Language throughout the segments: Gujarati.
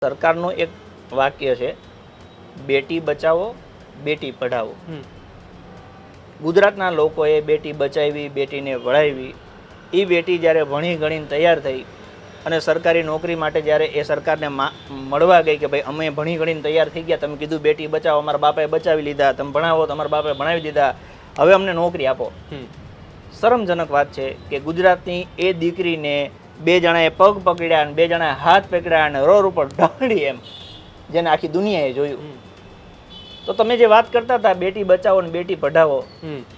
સરકારનું એક વાક્ય છે, બેટી બચાવો બેટી પઢાવો. ગુજરાતના લોકોએ બેટી બચાવી, બેટીને ભણાવી. એ બેટી જ્યારે ભણી ગણીને તૈયાર થઈ અને સરકારી નોકરી માટે જ્યારે એ સરકારને મળવા ગઈ કે ભાઈ અમે ભણી ગણીને તૈયાર થઈ ગયા, તમે કીધું બેટી બચાવો, અમારા બાપાએ બચાવી લીધા, તમે ભણાવો, તમારા બાપાએ ભણાવી દીધા, હવે અમને નોકરી આપો. શરમજનક વાત છે કે ગુજરાતની એ દીકરીને બે જણાએ પગ પકડ્યા અને બે જણાએ હાથ પકડ્યા અને રોડ ઉપર ઢળી, એમ જેને આખી દુનિયાએ જોયું. તો તમે જે વાત કરતા હતા બેટી બચાવો ને બેટી પઢાવો,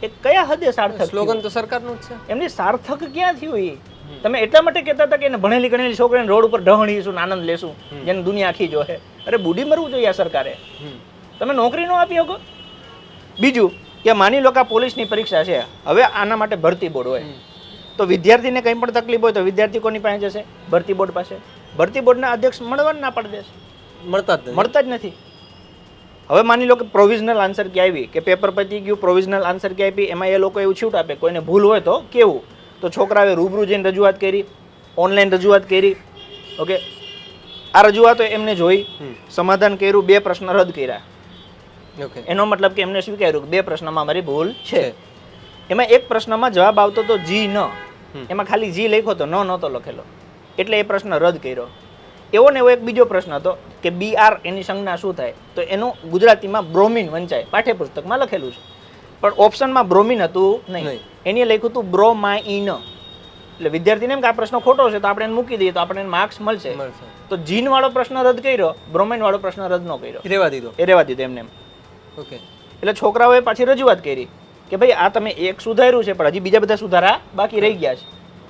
એ કયા હદે સાર્થક? સ્લોગન તો સરકારનું જ છે. એમની સાર્થક ક્યાં થયું? એ તમે એટલા માટે કહેતા હતા કે એને ભણેલી ગણેલી છોકરીને રોડ ઉપર ઢહણીશું, આનંદ લેશું, જેને દુનિયા આખી જોહે. અરે બુડી મરવું જોઈએ આ સરકારે. તમે નોકરી ન આપી શકો. બીજું કે માની લો કે આ પોલીસની પરીક્ષા છે, હવે આના માટે ભરતી બોર્ડ હોય, તો વિદ્યાર્થીને કંઈ પણ તકલીફ હોય તો વિદ્યાર્થી કોની પાસે જશે? ભરતી બોર્ડ પાસે. ભરતી બોર્ડના અધ્યક્ષ મળવા ના પાડી દેશે, મળતા જ નથી. હવે માની લો કે પ્રોવિઝનલ આન્સર કે આવી, કે પેપર પતી ગયું, પ્રોવિઝનલ આન્સર કે આપી, એમાં એ લોકો એવું છૂટ આપે કોઈને ભૂલ હોય તો કેવું. તો છોકરાએ રૂબરૂ જઈને રજૂઆત કરી, ઓનલાઈન રજૂઆત કરી. ઓકે, આ રજૂઆતો એમને જોઈ, સમાધાન કર્યું, 2 પ્રશ્ન રદ કર્યા. એનો મતલબ કે એમને સ્વીકાર્યું કે 2 પ્રશ્નમાં મારી ભૂલ છે. એમાં એક પ્રશ્નમાં જવાબ આવતો તો જી ન, એમાં ખાલી જી લખ્યો તો નહોતો લખેલો, એટલે એ પ્રશ્ન રદ કર્યો. એવો ને એવો એક બીજો પ્રશ્ન હતો કે BR એની સંજ્ઞા શું થાય, તો એનું ગુજરાતીમાં બ્રોમિન વંચાય, પાઠ્યપુસ્તકમાં લખેલું છે, પણ ઓપ્શનમાં બ્રોમિન હતું નહીં, એની લખ્યું હતું બ્રોમાઇન. એટલે વિદ્યાર્થીને એમ કે આ પ્રશ્ન ખોટો છે તો આપણે એને મૂકી દઈએ તો આપણે માર્ક્સ મળશે. તો જીન વાળો પ્રશ્ન રદ કર્યો, બ્રોમાઇન વાળો પ્રશ્ન રદ ન કર્યો, રહેવા દીધો એમને. ઓકે, એટલે છોકરાઓએ પાછી રજૂઆત કરી કે ભાઈ આ તમે એક સુધાર્યું છે પણ હજી બીજા બધા સુધારા બાકી રહી ગયા છે.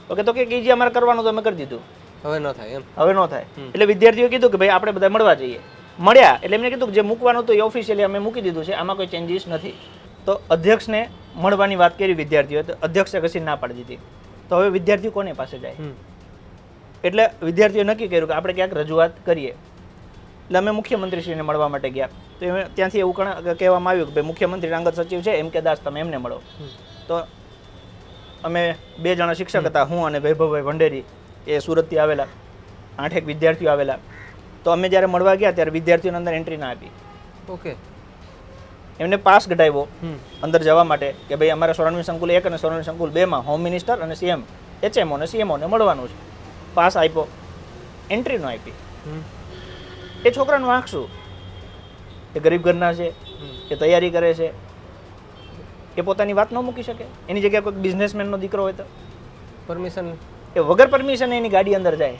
ઓકે, તો કે જે અમારે કરવાનું તો અમે કરી દીધું, હવે ન થાય એમ, હવે ન થાય. એટલે વિદ્યાર્થીઓ કીધું કે ભાઈ આપણે બધા મળવા જઈએ. મળ્યા એટલે એમને કીધું કે જે મૂકવાનું તો એ ઓફિશિયલી અમે મૂકી દીધું છે, આમાં કોઈ ચેન્જીસ નથી. તો અધ્યક્ષને મળવાની વાત કરી વિદ્યાર્થીઓએ, તો અધ્યક્ષે કશી ના પાડી દીધી. તો હવે વિદ્યાર્થીઓ કોને પાસે જાય? એટલે વિદ્યાર્થીઓએ નક્કી કર્યું કે આપણે ક્યાંક રજૂઆત કરીએ. એટલે અમે મુખ્યમંત્રીશ્રીને મળવા માટે ગયા. તો ત્યાંથી એવું કહેવામાં આવ્યું કે ભાઈ મુખ્યમંત્રી અંગત સચિવ છે એમ કે દાસ તમે એમને મળો. તો અમે 2 જણા શિક્ષક હતા, હું અને વૈભવભાઈ ભંડેરી, એ સુરતથી આવેલા, 8 વિદ્યાર્થીઓ આવેલા. તો અમે જ્યારે મળવા ગયા ત્યારે વિદ્યાર્થીઓને અંદર એન્ટ્રી ના આપી. ઓકે, એમને પાસ કઢાવ્યો અંદર જવા માટે કે ભાઈ અમારે સ્વર્ણિમ સંકુલ 1 અને સ્વર્ણિમ સંકુલ 2માં હોમ મિનિસ્ટર અને CM, HMO અને CMO ને મળવાનું છે. પાસ આપ્યો, એન્ટ્રી ન આપી. એ છોકરાનું વાંક શું? એ ગરીબ ઘરના છે, એ તૈયારી કરે છે, એ પોતાની વાત ન મૂકી શકે? એની જગ્યાએ કોઈ બિઝનેસમેનનો દીકરો હોય તો પરમિશન, એ વગર પરમિશન એની ગાડી અંદર જાય.